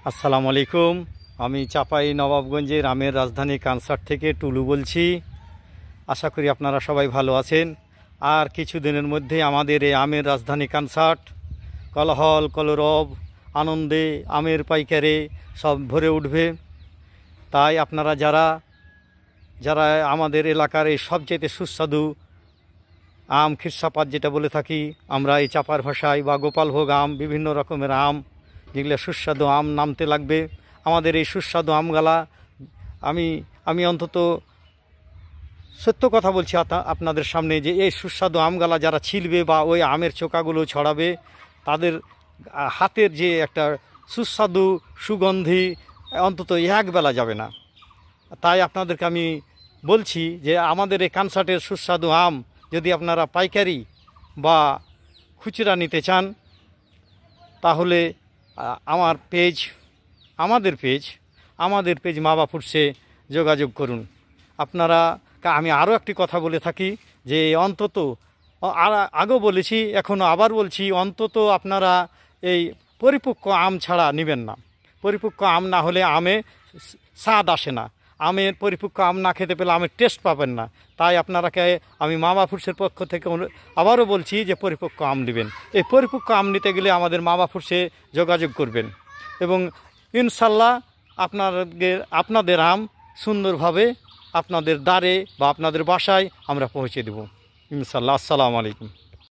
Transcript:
আসসালামু আলাইকুম। আমি চাপাই নবাবগঞ্জের আমের রাজধানী কানসার্ট থেকে টুলু বলছি। আশা করি আপনারা সবাই ভালো আছেন। আর কিছুদিনের মধ্যে আমাদের এই আমের রাজধানী কানসার্ট কলহল কলরব আনন্দে আমের পাইকারে সব ভরে উঠবে। তাই আপনারা যারা যারা আমাদের এলাকার এই সবচেয়ে সুস্বাদু আম খিরসাপাত যেটা বলে থাকি আমরা এই চাপার ভাষায়, বা গোপালভোগ আম, বিভিন্ন রকমের আম যেগুলো সুস্বাদু আম নামতে লাগবে। আমাদের এই সুস্বাদু আমগালা আমি অন্তত সত্য কথা বলছি আপনাদের সামনে, যে এই সুস্বাদু আমগালা যারা ছিলবে বা ওই আমের চোকাগুলো ছড়াবে, তাদের হাতের যে একটা সুস্বাদু সুগন্ধি অন্তত একবেলা যাবে না। তাই আপনাদেরকে আমি বলছি যে আমাদের এই কানসার্টের সুস্বাদু আম যদি আপনারা পাইকারি বা খুচরা নিতে চান, তাহলে আমাদের পেজ মাবা ফুডসে যোগাযোগ করুন। আপনারা আমি আরও একটি কথা বলে থাকি যে অন্তত আগেও বলেছি, এখনও আবার বলছি, অন্তত আপনারা এই পরিপক্ক আম ছাড়া নেবেন না। পরিপক্ক আম না হলে আমে স্বাদ আসে না। আমের পরিপক্ক আম না খেতে পেলে আমের টেস্ট পাবেন না। তাই আপনারাকে আমি মামা ফুডসের পক্ষ থেকে আবারও বলছি যে পরিপক্ক আম নেবেন। এই পরিপক্ক আম নিতে গেলে আমাদের মামা ফুডসে যোগাযোগ করবেন এবং ইনশাল্লাহ আপনাদের আম সুন্দরভাবে আপনাদের দ্বারে বা আপনাদের বাসায় আমরা পৌঁছে দেব ইনশাল্লাহ। আসসালামু আলাইকুম।